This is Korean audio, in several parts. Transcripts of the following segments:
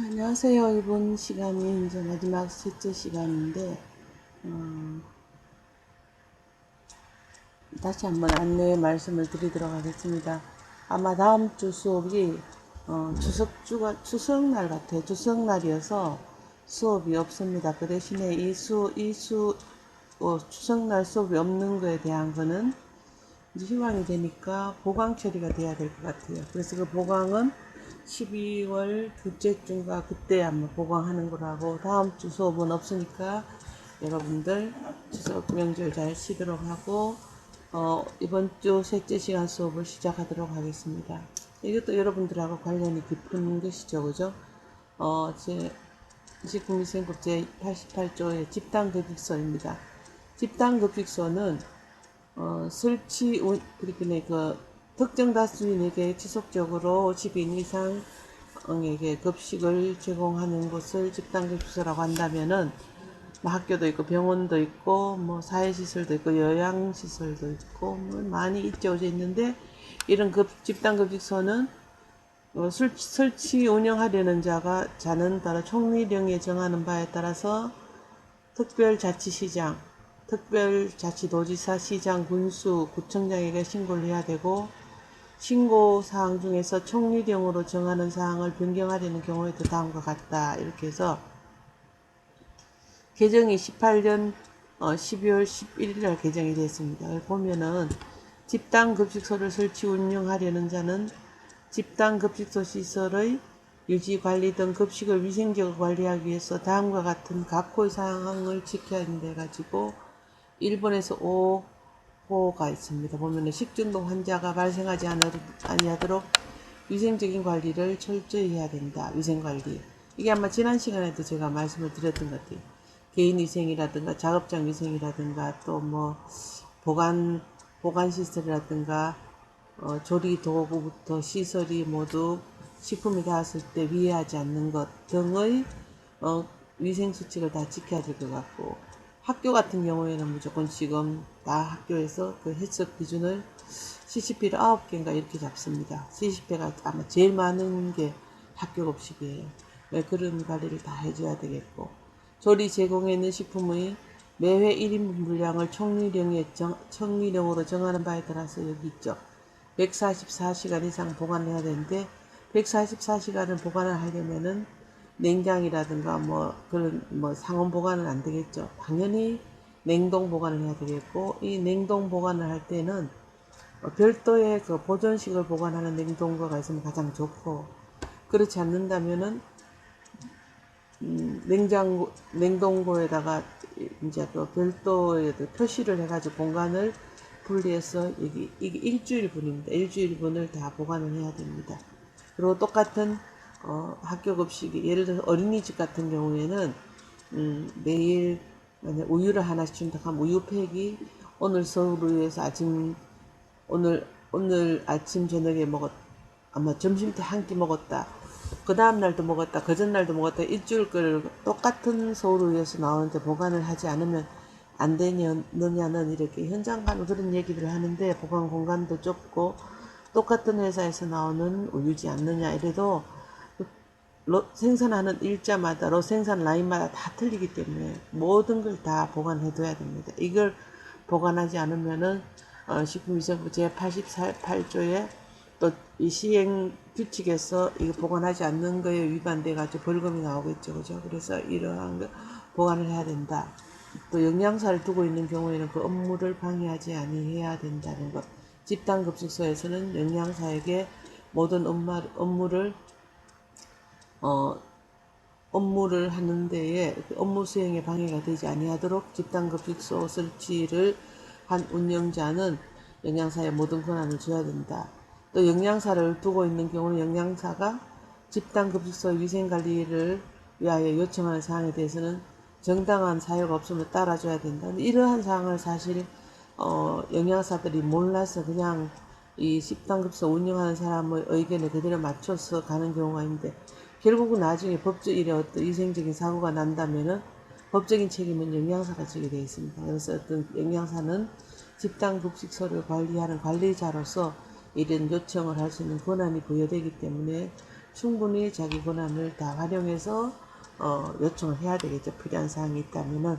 자, 안녕하세요. 이번 시간이 이제 마지막 셋째 시간인데, 다시 한번 안내 말씀을 드리도록 하겠습니다. 아마 다음 주 수업이 추석날 같아요. 추석날이어서 수업이 없습니다. 그 대신에 추석날 수업이 없는 거에 대한 거는 이제 희망이 되니까 보강 처리가 돼야 될 것 같아요. 그래서 그 보강은 12월 둘째 주인가 그때 아마 보강하는 거라고, 다음 주 수업은 없으니까 여러분들 추석 명절 잘 쉬도록 하고 이번 주 셋째 시간 수업을 시작하도록 하겠습니다. 이것도 여러분들하고 관련이 깊은 것이죠, 그죠? 제 29미생법 제 88조의 집단급식소입니다. 집단급식소는 그렇게 특정 다수인에게 지속적으로 50인 이상에게 급식을 제공하는 곳을 집단급식소라고 한다면은, 학교도 있고 병원도 있고 사회시설도 있고 요양시설도 있고 많이 있죠 있는데, 이런 집단급식소는 설치 운영하려는 자는 따라 총리령에 정하는 바에 따라서 특별자치시장, 특별자치도지사, 시장, 군수, 구청장에게 신고를 해야 되고, 신고사항 중에서 총리령으로 정하는 사항을 변경하려는 경우에도 다음과 같다. 이렇게 해서 개정이 18년 12월 11일 날 개정이 됐습니다. 보면은 집단급식소를 설치 운영하려는 자는 집단급식소 시설의 유지 관리 등 급식을 위생적으로 관리하기 위해서 다음과 같은 각호의 사항을 지켜야 된다 가지고 1번에서 5호가 있습니다. 보면은 식중독 환자가 발생하지 아니하도록 위생적인 관리를 철저히 해야 된다. 위생관리. 이게 아마 지난 시간에도 제가 말씀을 드렸던 것 같아요. 개인위생이라든가 작업장 위생이라든가 또 보관시설이라든가 조리 도구부터 시설이 모두 식품이 닿았을 때 위해하지 않는 것 등의 위생수칙을 다 지켜야 될 것 같고, 학교 같은 경우에는 무조건 지금 다 학교에서 그 해석 기준을 CCP를 9개인가 이렇게 잡습니다. CCP가 아마 제일 많은 게 학교 급식이에요. 그런 관리를 다 해줘야 되겠고, 조리 제공에 있는 식품의 매회 1인분 분량을 총리령으로 정하는 바에 따라서 여기 있죠. 144시간 이상 보관을 해야 되는데, 144시간을 보관을 하려면은 냉장이라든가 그런 상온 보관은 안 되겠죠. 당연히 냉동 보관을 해야 되겠고, 이 냉동 보관을 할 때는 별도의 그 보존식을 보관하는 냉동고가 있으면 가장 좋고, 그렇지 않는다면은 냉동고에다가 이제 그 별도의 표시를 해가지고 공간을 분리해서 이게 일주일분입니다. 일주일분을 다 보관을 해야 됩니다. 그리고 똑같은 학교 급식이, 예를 들어서 어린이집 같은 경우에는 매일 만약 우유를 하나씩 준다 하면 우유팩이 오늘 서울에서 오늘 아침 저녁에 아마 점심 때 한 끼 먹었다, 그 다음날도 먹었다, 그 전날도 먹었다, 일주일 거를 똑같은 서울우유에서 나오는데 보관을 하지 않으면 안 되느냐는 이렇게 현장 가면 그런 얘기를 하는데, 보관 공간도 좁고 똑같은 회사에서 나오는 우유지 않느냐 이래도 생산하는 일자마다 생산 라인마다 다 틀리기 때문에 모든 걸 다 보관해둬야 됩니다. 이걸 보관하지 않으면은 식품위생법 제88조에 또 이 시행 규칙에서 이거 보관하지 않는 거에 위반돼 가지고 벌금이 나오겠죠, 그죠? 그래서 이러한 거 보관을 해야 된다. 또 영양사를 두고 있는 경우에는 그 업무를 방해하지 아니해야 된다는 것. 집단급식소에서는 영양사에게 모든 업무를 하는 데에 업무 수행에 방해가 되지 아니하도록 집단급식소 설치를 한 운영자는 영양사에 모든 권한을 줘야 된다. 또 영양사를 두고 있는 경우는 영양사가 집단급식소의 위생관리를 위하여 요청하는 사항에 대해서는 정당한 사유가 없으면 따라줘야 된다. 이러한 사항을 사실 영양사들이 몰라서 그냥 이 집단급식소 운영하는 사람의 의견에 그대로 맞춰서 가는 경우가 있는데, 결국은 나중에 법적일에 어떤 위생적인 사고가 난다면은 법적인 책임은 영양사가 지게 되어 있습니다. 그래서 어떤 영양사는 집단급식소를 관리하는 관리자로서 이런 요청을 할 수 있는 권한이 부여되기 때문에 충분히 자기 권한을 다 활용해서 요청을 해야 되겠죠. 필요한 사항이 있다면은.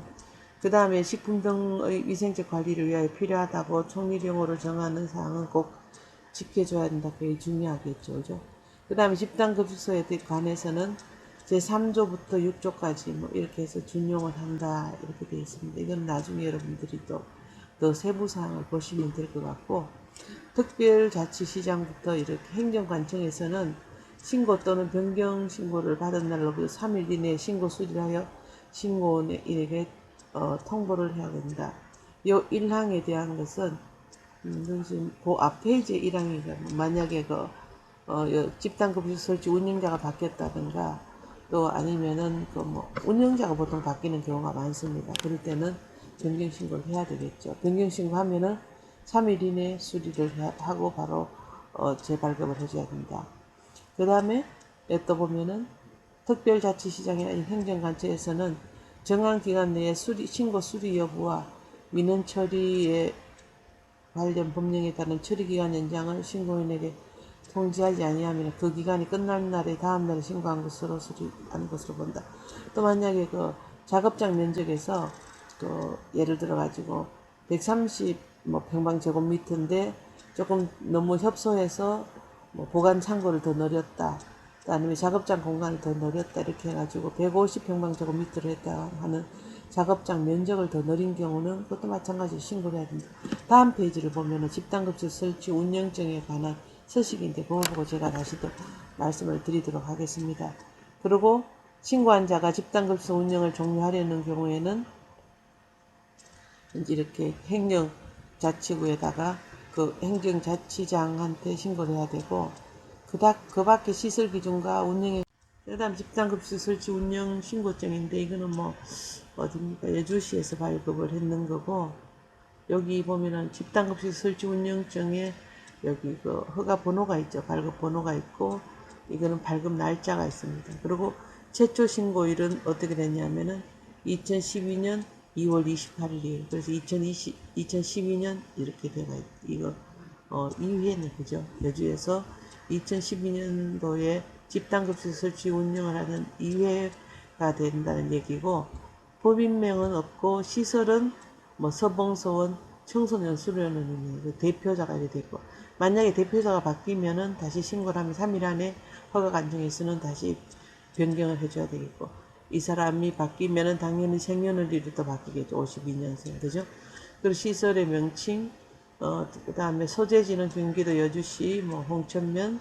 그 다음에 식품 등의 위생적 관리를 위하여 필요하다고 총리령으로 정하는 사항은 꼭 지켜줘야 된다. 그게 중요하겠죠. 그죠? 그 다음에 집단급식소에 관해서는 제3조부터 6조까지 뭐 이렇게 해서 준용을 한다. 이렇게 되어 있습니다. 이건 나중에 여러분들이 또 더 세부 사항을 보시면 될 것 같고, 특별자치시장부터 이렇게 행정관청에서는 신고 또는 변경 신고를 받은 날로부터 3일 이내에 신고 수리하여 신고인에게 통보를 해야 된다. 이 1항에 대한 것은 지금 그 앞 페이지 1항이가 만약에 집단급식 설치 운영자가 바뀌었다든가 또 아니면은 운영자가 보통 바뀌는 경우가 많습니다. 그럴 때는 변경 신고를 해야 되겠죠. 변경 신고하면은 3일 이내에 수리를 하고 바로 재발급을 해줘야 된다. 그 다음에 또 보면은 특별자치시장이 아닌 행정관청에서는 정한 기간 내에 신고 수리 여부와 민원 처리에 관련 법령에 따른 처리기간 연장을 신고인에게 통지하지 아니하면 그 기간이 끝난 날에 다음 날에 신고한 것으로 수리한 것으로 본다. 또 만약에 작업장 면적에서 예를 들어 가지고 130 평방제곱미터인데 조금 너무 협소해서 보관 창고를 더 늘렸다. 아니면 작업장 공간을 더 늘렸다. 이렇게 해가지고 150평방제곱미터를 했다 하는 작업장 면적을 더 늘린 경우는 그것도 마찬가지로 신고를 해야 됩니다. 다음 페이지를 보면은 집단급식 설치 운영증에 관한 서식인데 그거 보고 제가 다시 또 말씀을 드리도록 하겠습니다. 그리고 신고한 자가 집단급식 운영을 종료하려는 경우에는 이렇게 행정자치구에다가 그 행정자치장한테 신고를 해야 되고 그 밖에 시설 기준과 운영에 그 다음 집단급식 설치 운영 신고증인데 이거는 어딥니까? 여주시에서 발급을 했는 거고 여기 보면은 집단급식 설치 운영증에 여기 허가 번호가 있죠. 발급 번호가 있고 이거는 발급 날짜가 있습니다. 그리고 최초 신고일은 어떻게 됐냐면은 2012년 2월 28일이에요. 그래서 2012년 이렇게 돼가 이거 이후에는 그죠. 여주에서 2012년도에 집단급식 설치 운영을 하는 2회가 된다는 얘기고 법인명은 없고 시설은 서봉소원 청소년 수련원이네. 대표자가 이렇게 됐고 만약에 대표자가 바뀌면은 다시 신고를 하면 3일 안에 허가 관청에서는 다시 변경을 해줘야 되겠고 이 사람이 바뀌면은 당연히 생년월일이 또 바뀌겠죠. 52년생 그죠? 그리고 시설의 명칭 그 다음에 소재지는 경기도 여주시 홍천면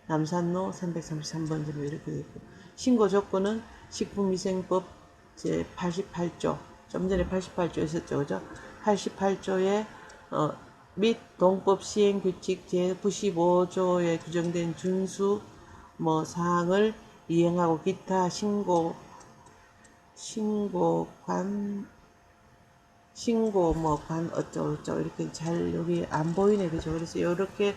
남산로 333번지로 이렇게 되어 있고 신고 조건은 식품위생법 제88조 좀 전에 88조 있었죠 그죠? 88조에 및 동법 시행규칙 제95조에 규정된 준수 사항을 이행하고 기타 신고관 어쩌고저쩌고 이렇게 잘 여기 안 보이네 그죠? 그래서 이렇게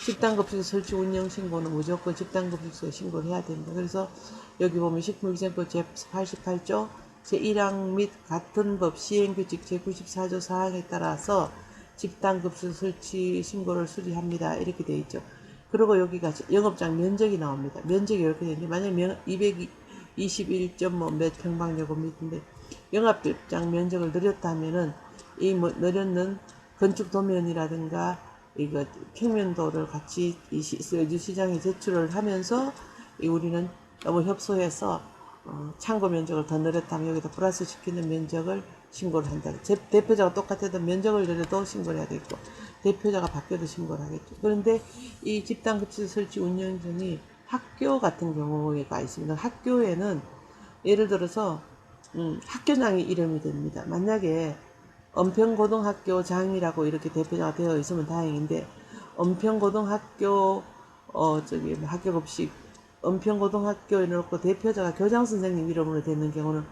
집단급식 설치 운영 신고는 무조건 집단급식소에 신고를 해야 됩니다. 그래서 여기 보면 식품위생법 제88조 제1항 및 같은 법 시행규칙 제94조 사항에 따라서 집단급식 설치 신고를 수리합니다. 이렇게 되어 있죠. 그리고 여기가 영업장 면적이 나옵니다. 면적이 이렇게 되는데 만약 221. 몇 평방제곱미터인데 영업장 면적을 늘렸다면은 이 늘렸는 건축 도면이라든가 이거 평면도를 같이 여주시장에 제출을 하면서 우리는 너무 협소해서 창고 면적을 더 늘렸다면 여기다 플러스 시키는 면적을 신고를 한다. 대표자가 똑같아도 면적을 늘려도 신고를 해야 되겠고 대표자가 바뀌어도 신고를 하겠죠. 그런데 이 집단급식 설치 운영증이 학교 같은 경우가 있습니다. 학교에는 예를 들어서 학교장이 이름이 됩니다. 만약에 은평고등학교장이라고 이렇게 대표자가 되어 있으면 다행인데 은평고등학교 학교급식 은평고등학교에 놓고 대표자가 교장선생님 이름으로 되는 경우는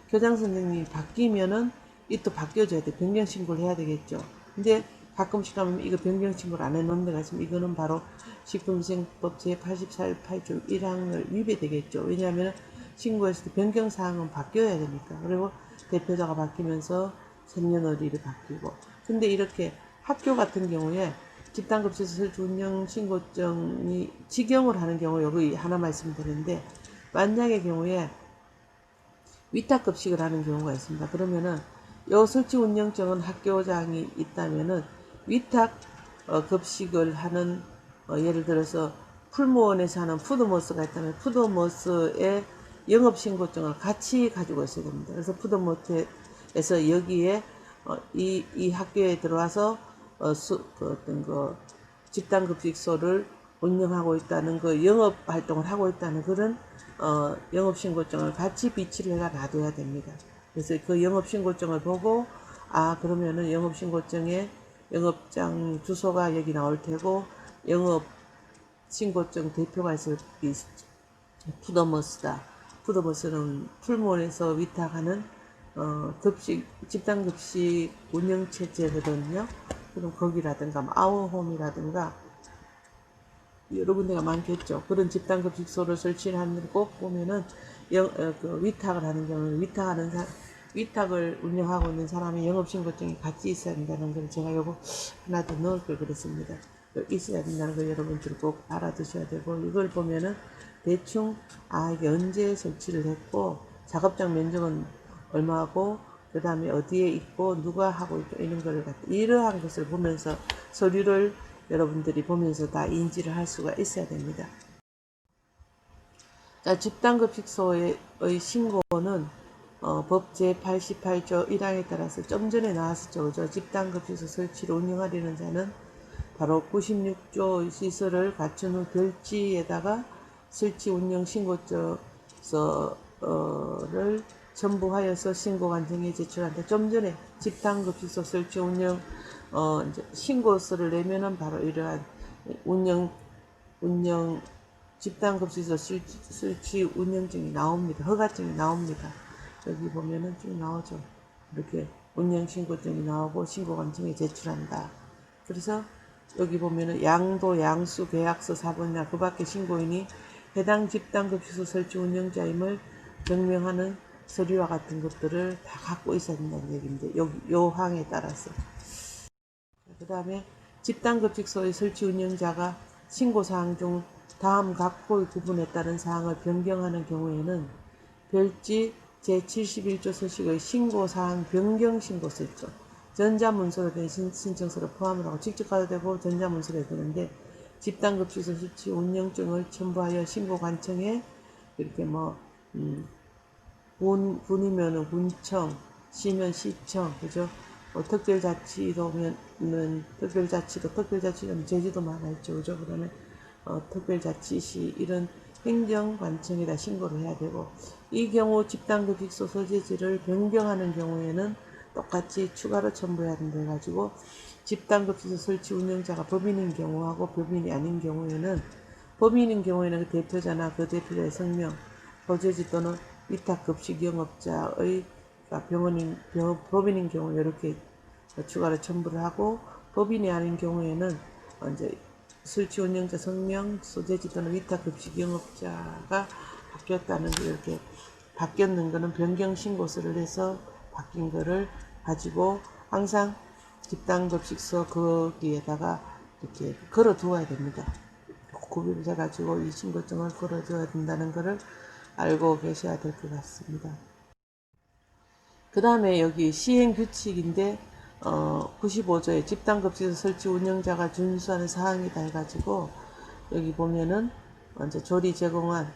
교장선생님이 바뀌면은 이 또 바뀌어줘야 돼. 변경신고를 해야 되겠죠. 근데 가끔씩 하면 이거 변경신고를 안 해놓는 데가 있으면 이거는 바로 식품위생법 제88조 1항을 위배되겠죠. 왜냐하면 신고했을 때 변경사항은 바뀌어야 되니까. 그리고 대표자가 바뀌면서 생년월일이 바뀌고. 근데 이렇게 학교 같은 경우에 집단급식소 설치 운영 신고증이 직영을 하는 경우 여기 하나 말씀드리는데, 만약의 경우에 위탁급식을 하는 경우가 있습니다. 그러면은 요 설치 운영증은 학교장이 있다면은 위탁 급식을 하는, 예를 들어서 풀무원에서 하는 푸드머스가 있다면 푸드머스의 영업신고증을 같이 가지고 있어야 됩니다. 그래서 푸드머스에서 여기에 이 학교에 들어와서 어떤 집단급식소를 운영하고 있다는 그 영업 활동을 하고 있다는 그런 영업신고증을 같이 비치를 해가 놔둬야 됩니다. 그래서 그 영업신고증을 보고, 아, 그러면은 영업신고증에 영업장 주소가 여기 나올 테고, 영업신고증 대표가 있을 푸더머스다. 푸더머스는 풀몬에서 위탁하는 집단급식 운영체제거든요. 그럼 거기라든가 아워홈이라든가 여러 군데가 많겠죠. 그런 집단급식소를 설치를 하는 꼭 보면은 위탁을 하는 경우는 위탁을 운영하고 있는 사람의 영업신고증이 같이 있어야 된다는 걸 제가 요거 하나 더 넣을 걸 그랬습니다. 있어야 된다는 걸 여러분들 꼭 알아두셔야 되고, 이걸 보면은 대충 이게 언제 설치를 했고 작업장 면적은 얼마고 그 다음에 어디에 있고 누가 하고 있고 이러한 것을 보면서 서류를 여러분들이 보면서 다 인지를 할 수가 있어야 됩니다. 자, 집단급식소의 신고는 법 제88조 1항에 따라서 좀 전에 나왔었죠. 그죠? 집단급식소 설치를 운영하려는 자는 바로 96조 시설을 갖춘 후 별지에다가 설치 운영 신고서를 첨부하여서 신고관청에 제출한다. 좀 전에 집단급식소 설치 운영 이제 신고서를 내면은 바로 이러한 운영 집단급식소 설치 운영증이 나옵니다. 허가증이 나옵니다. 여기 보면은 쭉 나오죠. 이렇게 운영신고증이 나오고 신고관청에 제출한다. 그래서 여기 보면은 양도, 양수, 계약서, 사본이나 그 밖에 신고인이 해당 집단급식소 설치 운영자임을 증명하는 서류와 같은 것들을 다 갖고 있어야 된다는 얘기인데, 요 항에 따라서. 그 다음에 집단급식소의 설치 운영자가 신고사항 중 다음 각호의 구분에 따른 사항을 변경하는 경우에는 별지 제71조 서식의 신고사항 변경 신고서 있죠. 전자문서로 된 신청서를 포함을 하고 직접 가도 되고 전자문서로 해도 되는데, 집단급식소 설치 운영증을 첨부하여 신고관청에 이렇게 군이면은 군청, 시면 시청, 그죠? 특별자치도면은 특별자치도면 제주도만 하나 있죠, 그죠? 그러면 특별자치시 이런 행정관청에다 신고를 해야 되고, 이 경우 집단급식소 소재지를 변경하는 경우에는 똑같이 추가로 첨부해야 된다 해가지고, 집단급식소 설치 운영자가 법인인 경우하고 법인이 아닌 경우에는, 법인인 경우에는 그 대표자나 그 대표자의 성명, 소재지 또는 위탁급식 영업자의 법인인 경우 이렇게 추가로 첨부를 하고, 법인이 아닌 경우에는 이제 설치 운영자 성명, 소재지 또는 위탁급식 영업자가 바뀌었다는 거, 이렇게 바뀌었는 거는 변경 신고서를 해서 바뀐 거를 가지고 항상 집단급식소 거기에다가 이렇게 걸어 두어야 됩니다. 구비를 해가지고 이 신고증을 걸어 두어야 된다는 것을 알고 계셔야 될 것 같습니다. 그 다음에 여기 시행규칙인데 95조에 집단급식소 설치 운영자가 준수하는 사항이다 해가지고, 여기 보면은 이제 조리 제공한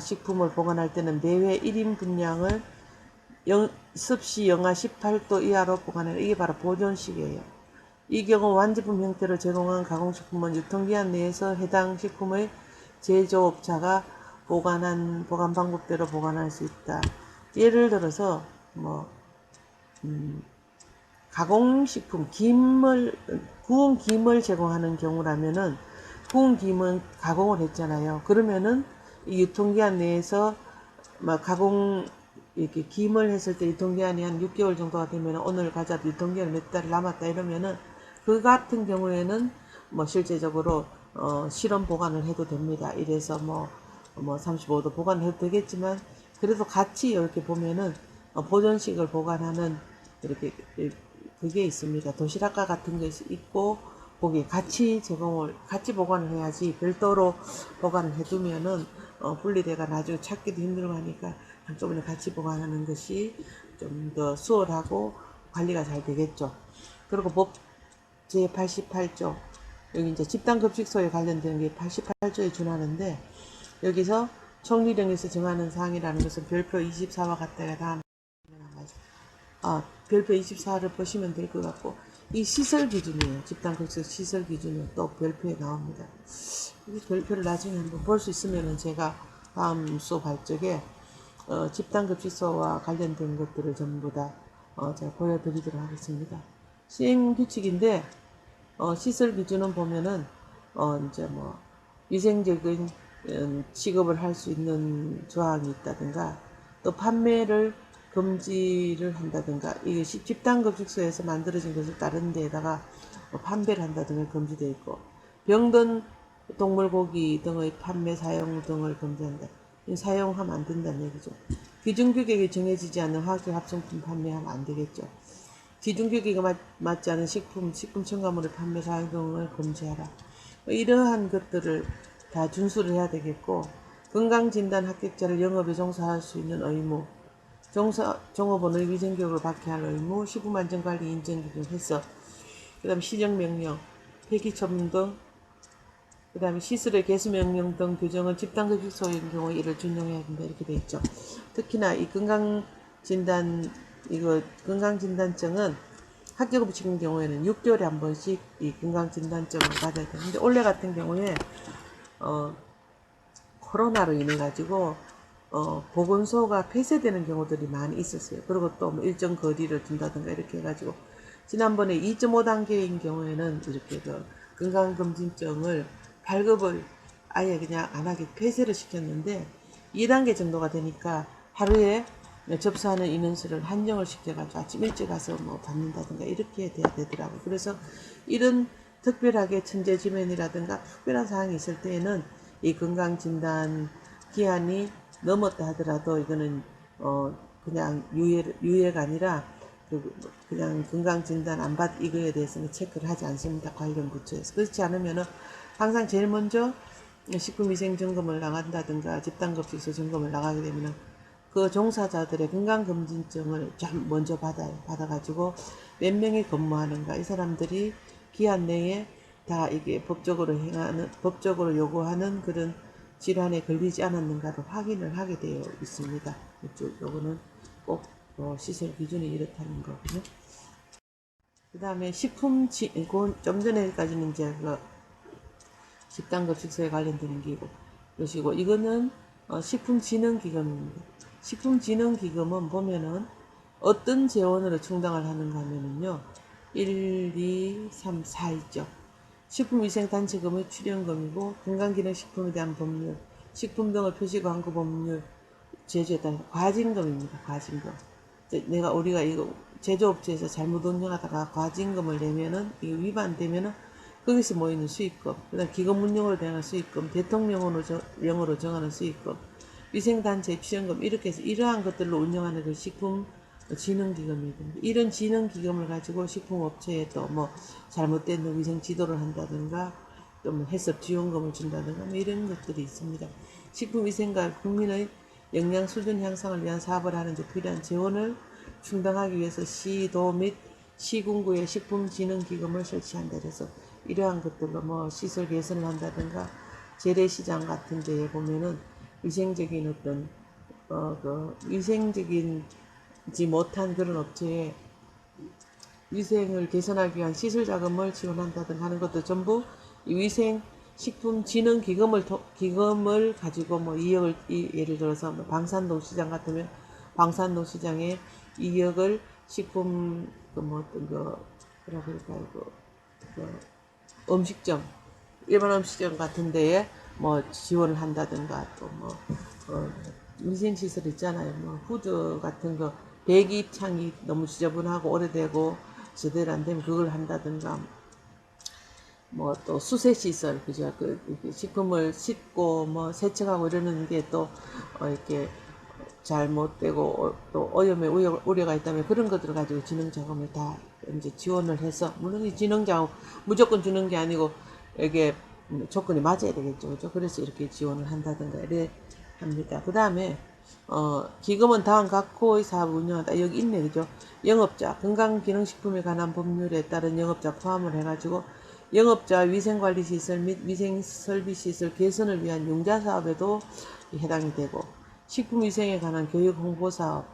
식품을 보관할 때는 매회 1인 분량을 습시 영하 18도 이하로 보관해라. 이게 바로 보존식이에요. 이 경우 완제품 형태로 제공한 가공식품은 유통기한 내에서 해당 식품의 제조업자가 보관 방법대로 보관할 수 있다. 예를 들어서 가공식품 구운 김을 제공하는 경우라면은, 구운 김은 가공을 했잖아요. 그러면은 이 유통기한 내에서 이렇게 김을 했을 때 유통기한이 한 6개월 정도가 되면 오늘 가져도 유통기한이 몇 달 남았다 이러면은, 그 같은 경우에는 실제적으로 실온 보관을 해도 됩니다. 이래서 35도 보관해도 되겠지만, 그래도 같이 이렇게 보면은 보존식을 보관하는 이렇게 그게 있습니다. 도시락과 같은 것이 있고, 거기 같이 같이 보관을 해야지 별도로 보관을 해두면은 분리돼가 나중에 찾기도 힘들고 하니까 한꺼번에 같이 보관하는 것이 좀 더 수월하고 관리가 잘 되겠죠. 그리고 법 제88조 여기 이제 집단급식소에 관련된 게 88조에 준하는데 여기서 총리령에서 정하는 사항이라는 것은 별표 24와 같다가 다음 별표 24를 보시면 될 것 같고 이 시설 기준이에요. 집단급식 시설 기준이 또 별표에 나옵니다. 이 별표를 나중에 한번 볼 수 있으면 제가 다음 수업 할 적에 집단급식소와 관련된 것들을 전부 다 제가 보여드리도록 하겠습니다. 시행규칙인데 시설 기준은 보면은 이제 뭐 위생적인 취급을 할 수 있는 조항이 있다든가 또 판매를 금지를 한다든가 이게 집단급식소에서 만들어진 것을 다른 데에다가 판매를 한다든가 금지되어 있고 병든 동물 고기 등의 판매 사용 등을 금지한다. 사용하면 안 된다는 얘기죠. 기준 규격이 정해지지 않는 화학적 합성품 판매하면 안 되겠죠. 기준 규격에 맞지 않은 식품 첨가물의 판매 사용 등을 금지하라. 이러한 것들을 다 준수를 해야 되겠고 건강진단 합격자를 영업에 종사할 수 있는 의무 종업원의 위생교육을 받게 할 의무 식품안전관리 인증기준 해서 그 다음에 시정명령 폐기처분 등 그 다음에 시설의 개수명령 등 규정은 집단급식소인 경우 이를 준용해야 된다 이렇게 되어 있죠. 특히나 이 건강진단증은 합격을 붙이는 경우에는 6개월에 한 번씩 이 건강진단증을 받아야 되는데 올해 같은 경우에 코로나로 인해 가지고 보건소가 폐쇄되는 경우들이 많이 있었어요. 그리고 또 뭐 일정 거리를 둔다든가 이렇게 해가지고 지난번에 2.5단계인 경우에는 이렇게 그 건강검진증을 발급을 아예 그냥 안 하게 폐쇄를 시켰는데 2단계 정도가 되니까 하루에 접수하는 인원수를 한정을 시켜가지고 아침 일찍 가서 뭐 받는다든가 이렇게 돼야 되더라고요. 그래서 이런 특별하게 천재지변이라든가 특별한 사항이 있을 때에는 이 건강진단 기한이 넘었다 하더라도 이거는 그냥 유예가 아니라 그냥 건강진단 안 받 이거에 대해서는 체크를 하지 않습니다. 관련 부처에서. 그렇지 않으면은 항상 제일 먼저 식품위생점검을 나간다든가 집단급식소 점검을 나가게 되면은 그 종사자들의 건강검진증을 좀 먼저 받아가지고 몇 명이 근무하는가 이 사람들이 기한 내에 다 이게 법적으로 요구하는 그런 질환에 걸리지 않았는가를 확인을 하게 되어 있습니다. 요거는 꼭 시설 기준이 이렇다는 거고요. 그 다음에 좀 전에까지는 이제 그 집단급식소에 관련되는 기구 것이고 이거는 식품진흥기금입니다. 식품진흥기금은 보면은 어떤 재원으로 충당을 하는가 하면은요 1, 2, 3, 4 있죠. 식품위생단체금의 출연금이고 건강기능식품에 대한 법률, 식품 등의 표시광고 법률 제조에 따른 과징금입니다. 과징금. 우리가 이거 제조업체에서 잘못 운영하다가 과징금을 내면은 이거 위반되면은 거기서 모이는 수익금, 그다음 기금 운영으로 대한 수익금, 대통령령으로 정하는 수익금, 위생단체 출연금 이렇게 해서 이러한 것들로 운영하는 그 식품진흥기금이거든요. 이런 진흥기금을 가지고 식품업체에 또 뭐 잘못된 위생 지도를 한다든가 또 뭐 해썹 지원금을 준다든가 뭐 이런 것들이 있습니다. 식품위생과 국민의 영양 수준 향상을 위한 사업을 하는 데 필요한 재원을 충당하기 위해서 시도 및 시군구에 식품진흥기금을 설치한다. 그래서 이러한 것들로 뭐 시설 개선을 한다든가 재래시장 같은 데에 보면은 위생적인 어떤 위생적인지 못한 그런 업체에 위생을 개선하기 위한 시설 자금을 지원한다든가 하는 것도 전부 이 위생 식품진흥기금을 가지고 뭐 2억을 예를 들어서 뭐 방산동 시장 같으면 방산동 시장에 2억을 식품 어떤 거 뭐라 그럴까요 음식점 일반 음식점 같은 데에 뭐 지원을 한다든가 또 뭐 위생시설 있잖아요. 뭐 푸드 같은 거 배기창이 너무 지저분하고 오래되고 제대로 안 되면 그걸 한다든가 뭐 또 수세시설 그죠 그 식품을 씻고 뭐 세척하고 이러는 게 또 이렇게 잘못되고 또 오염의 우려가 있다면 그런 것들을 가지고 진흥 자금을 다 이제 지원을 해서, 물론 이 진흥장 무조건 주는 게 아니고 이게 조건이 맞아야 되겠죠. 그죠? 그래서 이렇게 지원을 한다든가 이래 합니다. 그 다음에 기금은 다음 각호의 사업을 운영한다. 여기 있네, 그죠? 영업자, 건강기능식품에 관한 법률에 따른 영업자 포함을 해가지고 영업자 위생관리시설 및 위생설비시설 개선을 위한 융자사업에도 해당이 되고, 식품위생에 관한 교육 홍보사업,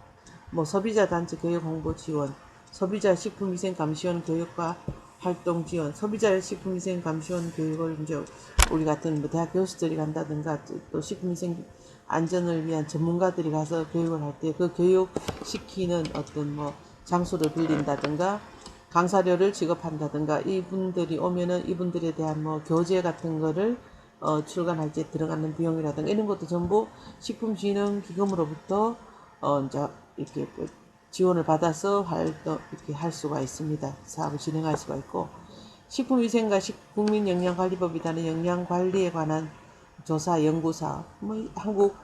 뭐 소비자 단체 교육 홍보 지원, 소비자 식품위생 감시원 교육과 활동 지원, 소비자 식품위생 감시원 교육을 이제 우리 같은 뭐 대학 교수들이 간다든가 또 식품위생 안전을 위한 전문가들이 가서 교육을 할 때 그 교육 시키는 어떤 뭐 장소를 빌린다든가 강사료를 지급한다든가 이분들이 오면은 이분들에 대한 뭐 교재 같은 거를 출간할 때 들어가는 비용이라든가 이런 것도 전부 식품진흥기금으로부터 이제 이렇게 지원을 받아서 활동 이렇게 할 수가 있습니다. 사업을 진행할 수가 있고, 식품위생과 국민영양관리법이라는 영양관리에 관한 조사 연구사업, 뭐 한국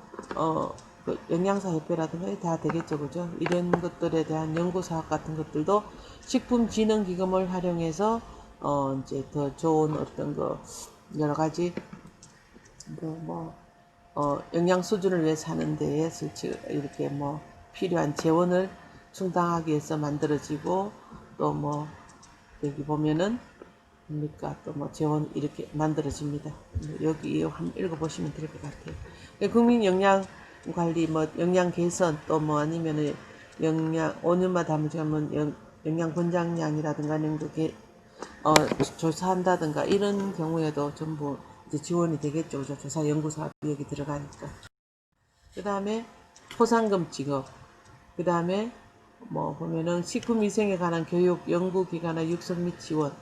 그 영양사협회라든가 다 되겠죠, 그죠? 이런 것들에 대한 연구사업 같은 것들도 식품진흥기금을 활용해서 이제 더 좋은 어떤 거 여러 가지 그뭐 영양 수준을 위해서 하는 데에 이렇게 뭐 필요한 재원을 충당하기 위해서 만들어지고, 또 뭐 여기 보면은 뭡니까 또 뭐 재원 이렇게 만들어집니다. 여기 한번 읽어보시면 될 것 같아요. 국민 영양 관리, 뭐 영양 개선, 또 뭐 아니면은 영양 5년마다 한 번씩 하면 영양 권장량이라든가 이런 거 조사한다든가 이런 경우에도 전부 이제 지원이 되겠죠. 조사 연구 사업이 여기 들어가니까. 그 다음에 포상금 지급. 그 다음에 뭐 보면은 식품위생에 관한 교육, 연구기관의 육성 및 지원,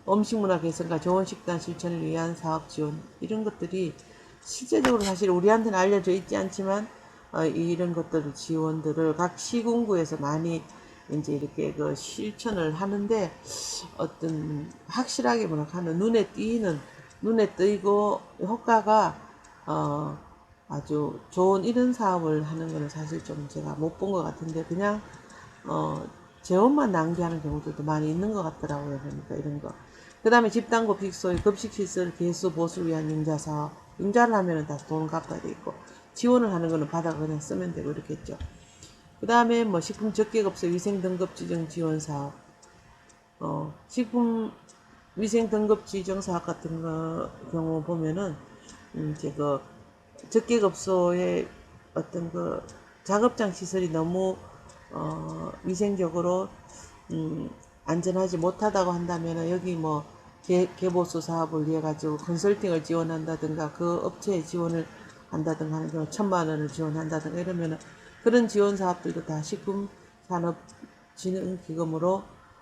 음식문화 개선과 좋은 식단 실천을 위한 사업 지원, 이런 것들이 실제적으로 사실 우리한테는 알려져 있지 않지만 이런 것들을 지원들을 각 시군구에서 많이 이제 이렇게 그 실천을 하는데, 어떤 확실하게 뭐랄까 하는 눈에 띄고 효과가 아주 좋은 이런 사업을 하는 거는 사실 좀 제가 못 본 것 같은데, 그냥 재원만 낭비하는 경우들도 많이 있는 것 같더라고요. 그러니까 이런 거. 그 다음에 집단고 픽소의 급식시설 개수 보수를 위한 융자사업. 융자를 하면은 다 돈 갚아야 되고, 지원을 하는 거는 받아 그냥 쓰면 되고 이렇겠죠. 그 다음에 뭐 식품 적객업소 위생등급 지정 지원 사업. 식품 위생 등급 지정 사업 같은 경우 보면은 이제 그 적객업소의 어떤 그 작업장 시설이 너무 위생적으로 안전하지 못하다고 한다면 여기 뭐 개보수 사업을 위해 가지고 컨설팅을 지원한다든가 그 업체에 지원을 한다든가 하는 경우 1,000만 원을 지원한다든가 이러면은 그런 지원 사업들도 다 식품산업진흥기금으로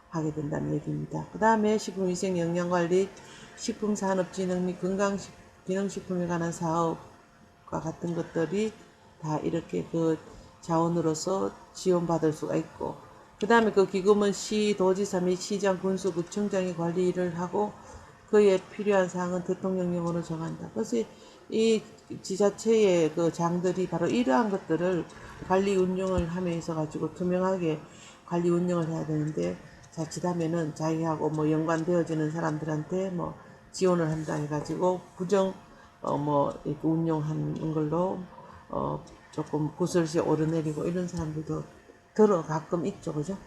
하게 된다는 얘기입니다. 그 다음에 식품위생 영양관리, 식품산업진흥 및 건강기능식품에 관한 사업과 같은 것들이 다 이렇게 그 자원으로서 지원받을 수가 있고, 그 다음에 그 기금은 시, 도지사 및 시장, 군수, 구청장이 관리를 하고 그에 필요한 사항은 대통령령으로 정한다. 그래서 이 지자체의 그 장들이 바로 이러한 것들을 관리 운영을 하면서 가지고 투명하게 관리 운영을 해야 되는데, 자칫하면은 자기하고 뭐 연관되어지는 사람들한테 뭐 지원을 한다 해가지고 부정 뭐 이렇게 운용하는 걸로 조금 구설시 오르내리고 이런 사람들도 들어 가끔 있죠, 그죠?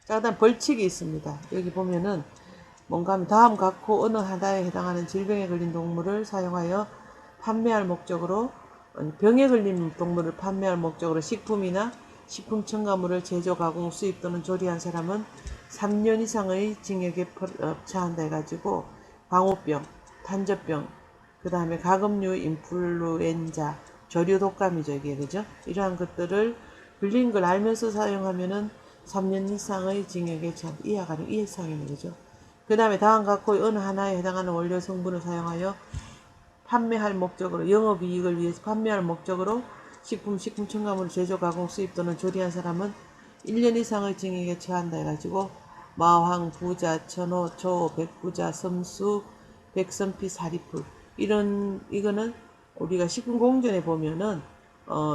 자, 그다음 벌칙이 있습니다. 여기 보면은 뭔가 하면 다음 각호 어느 하나에 해당하는 질병에 걸린 동물을 사용하여 판매할 목적으로, 병에 걸린 동물을 판매할 목적으로 식품이나 식품 첨가물을 제조, 가공, 수입 또는 조리한 사람은 3년 이상의 징역에 처한다 해가지고, 광우병, 탄저병, 그 다음에 가금류 인플루엔자, 조류 독감이죠, 이게, 그죠? 이러한 것들을 걸린 걸 알면서 사용하면은 3년 이상의 징역에 처한다. 이하 가령 이해상이네, 그죠? 그 다음에 다음 각호의 어느 하나에 해당하는 원료 성분을 사용하여 판매할 목적으로, 영업이익을 위해서 판매할 목적으로 식품 첨가물을 제조, 가공, 수입 또는 조리한 사람은 1년 이상의 징역에 처한다 해가지고, 마황, 부자, 천호, 초, 백부자, 섬수, 백선피, 사리풀, 이거는 우리가 식품공전에 보면은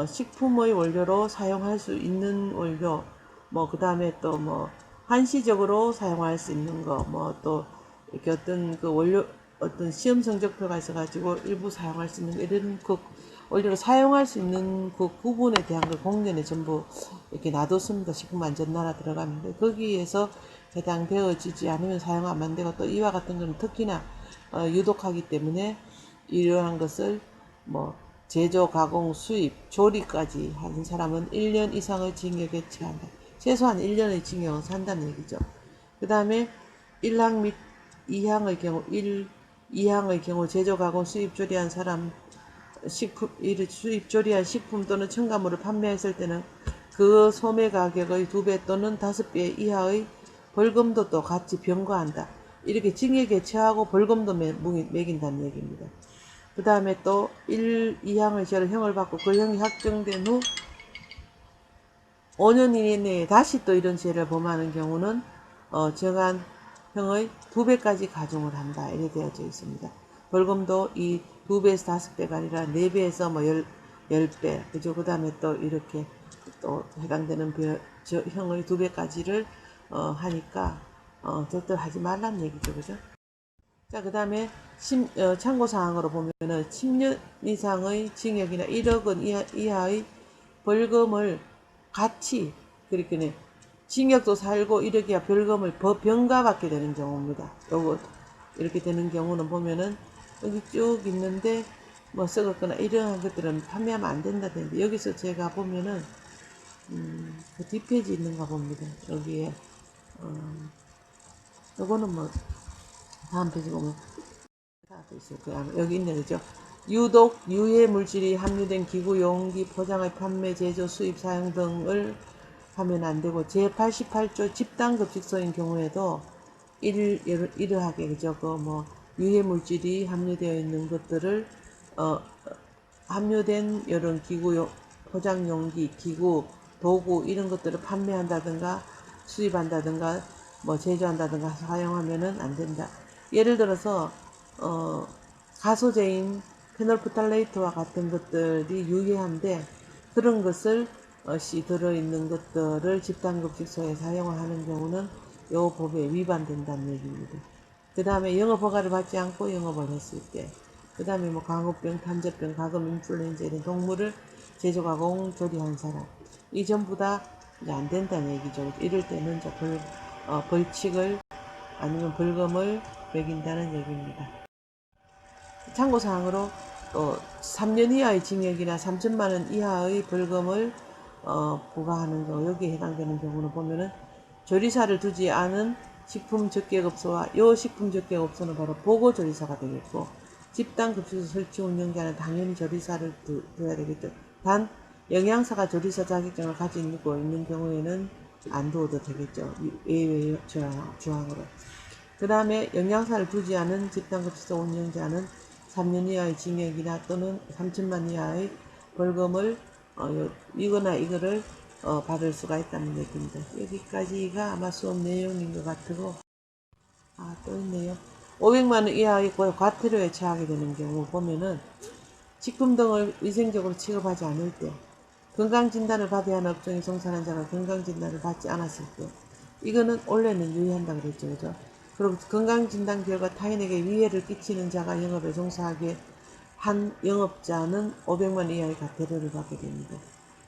식품의 원료로 사용할 수 있는 원료, 뭐 그 다음에 또 뭐 한시적으로 사용할 수 있는 거, 뭐 또 이렇게 어떤 그 원료, 어떤 시험 성적표가 있어가지고 일부 사용할 수 있는 이런 그 원료를 사용할 수 있는 그 부분에 대한 걸 공전에 전부 이렇게 놔뒀습니다. 식품안전나라 들어가는데 거기에서 해당되어지지 않으면 사용 안 되고 또 이와 같은 것은 특히나 유독하기 때문에 이러한 것을 뭐 제조, 가공, 수입, 조리까지 하는 사람은 1년 이상의 징역에 처한다. 최소한 1년의 징역은 산다는 얘기죠. 그 다음에 1항 및 2항의 경우 2항의 경우 제조, 가공, 수입, 조리한 사람 식품, 수입, 조리한 식품 또는 첨가물을 판매했을 때는 그 소매 가격의 2배 또는 5배 이하의 벌금도 또 같이 병과한다. 이렇게 징역에 처하고 벌금도 매긴다는 얘기입니다. 그 다음에 또 1, 2항의 죄를 형을 받고 그 형이 확정된 후 5년 이내에 다시 또 이런 죄를 범하는 경우는 정한 형의 2배까지 가중을 한다. 이렇게 되어져 있습니다. 벌금도 이 2배에서 5배가 아니라 4배에서 뭐 10배. 그죠? 그 다음에 또 이렇게 또 해당되는 형의 2배까지를 하니까 절대 하지 말라는 얘기죠. 그죠? 자, 그 다음에 참고사항으로 보면은 10년 이상의 징역이나 1억 원 이하의 벌금을 같이, 그렇게 징역도 살고 1억 이하 벌금을 병가받게 되는 경우입니다. 요거 이렇게 되는 경우는 보면은 여기 쭉 있는데 뭐 썩었거나 이러한 것들은 판매하면 안 된다는데 여기서 제가 보면은 그 뒷페이지 있는가 봅니다. 여기에 요거는 뭐 다음 페이지 보면 있을 거야. 여기 있네, 그죠? 유독, 유해 물질이 함유된 기구, 용기, 포장의 판매, 제조, 수입, 사용 등을 하면 안 되고, 제88조 집단급식소인 경우에도 이러하게, 그죠? 유해 물질이 함유되어 있는 것들을, 함유된 이런 기구, 포장 용기, 기구, 도구, 이런 것들을 판매한다든가, 수입한다든가, 뭐 제조한다든가 사용하면은 안 된다. 예를 들어서 가소제인 페놀프탈레이트와 같은 것들이 유해한데 그런 것을 들어있는 것들을 집단급식소에 사용을 하는 경우는 요 법에 위반된다는 얘기입니다. 그 다음에 영업허가를 받지 않고 영업을 했을 때, 그 다음에 뭐 광우병, 탄저병, 가금, 인플루엔자 이런 동물을 제조, 가공, 조리한 사람, 이 전부 다 이제 안 된다는 얘기죠. 이럴 때는 이제 벌칙을 아니면 벌금을 매긴다는 얘기입니다. 참고사항으로 3년 이하의 징역이나 3천만 원 이하의 벌금을 부과하는 거, 여기에 해당되는 경우는 보면은 조리사를 두지 않은 식품적객업소와 이 식품적객업소는 바로 보고조리사가 되겠고, 집단급식소 설치 운영자는 당연히 조리사를 둬야 되겠죠. 단 영양사가 조리사 자격증을 가지고 있는 경우에는 안 두어도 되겠죠. 예외 조항으로. 그 다음에 영양사를 두지 않은 집단급식소 운영자는 3년 이하의 징역이나 또는 3천만 이하의 벌금을 이거나 이거를 받을 수가 있다는 얘기입니다. 여기까지가 아마 수업 내용인 것 같고, 또 있네요. 500만 원 이하의 과태료에 처하게 되는 경우 보면은 식품 등을 위생적으로 취급하지 않을 때, 건강진단을 받아야 하는 업종에 종사하는 자가 건강진단을 받지 않았을 때, 이거는 원래는 유의한다 그랬죠, 그죠? 그리고 건강진단 결과 타인에게 위해를 끼치는 자가 영업에 종사하게 한 영업자는 500만 이하의 과태료를 받게 됩니다.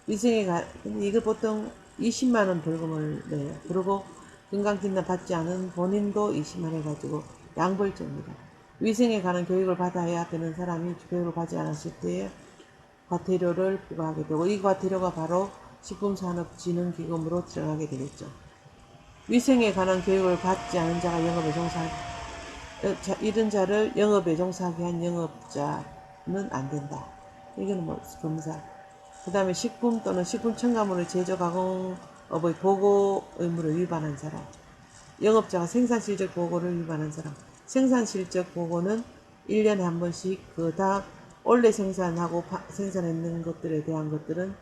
이거 보통 20만원 벌금을 내요. 그리고 건강진단 받지 않은 본인도 20만 해가지고 양벌죄입니다. 위생에 관한 교육을 받아야 되는 사람이 교육을 받지 않았을 때에 과태료를 부과하게 되고, 이 과태료가 바로 식품산업진흥기금으로 들어가게 되겠죠. 위생에 관한 교육을 받지 않은 자가 영업에 종사할 이런 자를 영업에 종사하게 한 영업자는 안 된다. 이거는 뭐 검사. 그 다음에 식품 또는 식품 첨가물을 제조 가공업의 보고 의무를 위반한 사람. 영업자가 생산실적 보고를 위반한 사람. 생산실적 보고는 1년에 한 번씩 원래 생산하고 생산했는 것들에 대한 것들은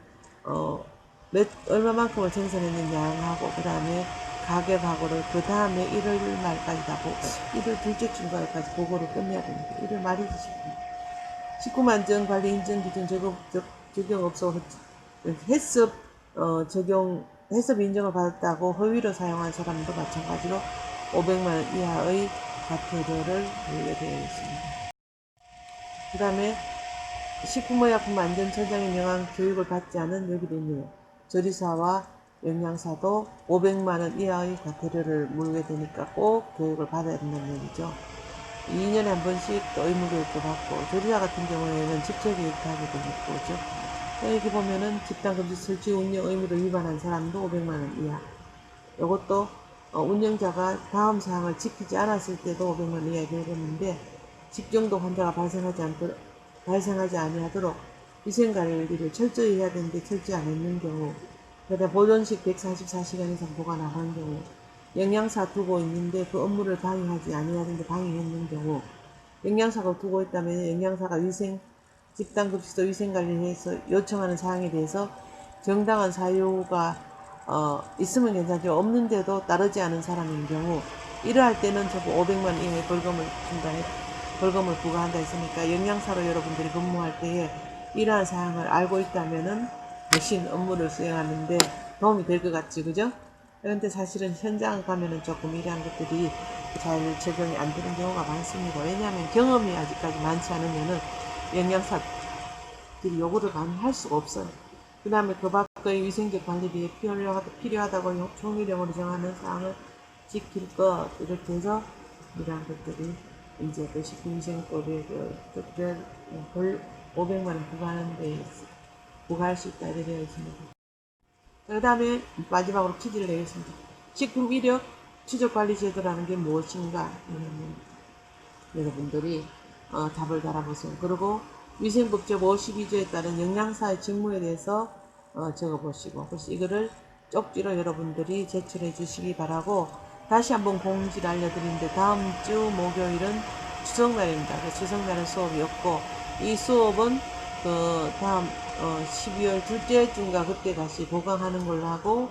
얼마만큼을 생산했는 양하고 그 다음에 가격하고를 그 다음에 1월 말까지 다 1월 둘째 주까지 보고를 끝내야 됩니다. 1월 말이지 싶습니다. 식품안전관리 인증기준 적용업소 해썹 적용 해썹 인정을 받았다고 허위로 사용한 사람도 마찬가지로 500만원 이하의 과태료를 물게 되어 있습니다. 그 다음에 식품의약품안전처장이 명한 교육을 받지 않은 여기도 있네요. 조리사와 영양사도 500만원 이하의 과태료를 물게 되니까 꼭 교육을 받아야 된다는 얘기죠. 2년에 한 번씩 또 의무교육도 받고, 조리사 같은 경우에는 직책교육도 하게 되는 거죠. 여기 보면은 집단금지 설치 운영 의무를 위반한 사람도 500만원 이하. 이것도 운영자가 다음 사항을 지키지 않았을 때도 500만원 이하에 벌금인데, 직중독 환자가 발생하지 아니하도록 위생관리를 철저히 해야 되는데 철저히 안 했는 경우, 그다음 보존식 144시간 이상 보관 안 한 경우, 영양사 두고 있는데 그 업무를 방해하지 아니하는데 방해했는 경우, 영양사가 두고 있다면 영양사가 집단급식소 위생관리에서 요청하는 사항에 대해서 정당한 사유가 있으면 괜찮죠. 없는데도 따르지 않은 사람인 경우, 이러할 때는 전부 500만 이하의 벌금을 부과한다 했으니까, 영양사로 여러분들이 근무할 때에 이러한 사항을 알고 있다면은 대신 업무를 수행하는데 도움이 될 것 같지, 그죠? 그런데 사실은 현장 가면은 조금 이러한 것들이 잘 적용이 안 되는 경우가 많습니다. 왜냐하면 경험이 아직까지 많지 않으면은 영양사들이 요구를 많이 할 수가 없어요. 그 다음에 그 밖의 위생적 관리비에 필요하다고 총리령으로 정하는 사항을 지킬 것, 이렇게 해서 이러한 것들이 이제 그 식품위생법에 벌 500만원 부과하는 데 부과할 수 있다 이렇게 되어 있습니다. 그 다음에 마지막으로 퀴즈를 내겠습니다. 식품 이력 추적 관리 제도라는 게 무엇인가? 여러분들이 답을 달아보세요. 그리고 위생법제 52조에 따른 영양사의 직무에 대해서 적어보시고, 그래서 이거를 쪽지로 여러분들이 제출해 주시기 바라고, 다시 한번 공지를 알려드리는데, 다음 주 목요일은 추석날입니다. 그래서 추석날은 수업이 없고, 이 수업은 그 다음 12월 둘째 주인가 그때 다시 보강하는 걸로 하고,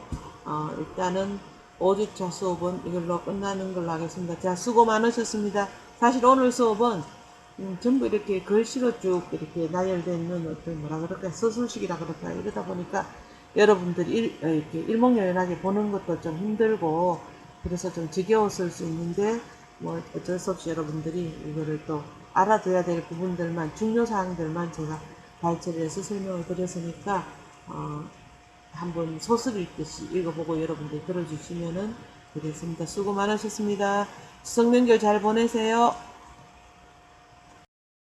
일단은 5주차 수업은 이걸로 끝나는 걸로 하겠습니다. 자, 수고 많으셨습니다. 사실 오늘 수업은 전부 이렇게 글씨로 쭉 이렇게 나열되어 있는 어떤 뭐라 그럴까, 서술식이라 그럴까, 이러다 보니까 여러분들이 이렇게 일목요연하게 보는 것도 좀 힘들고, 그래서 좀 지겨웠을 수 있는데, 뭐 어쩔 수 없이 여러분들이 이거를 또 알아둬야 될 부분들만, 중요사항들만 제가 발췌를 해서 설명을 드렸으니까, 한번 소설 읽듯이 읽어보고 여러분들 들어주시면은 되겠습니다. 수고 많으셨습니다. 추석 명절 잘 보내세요.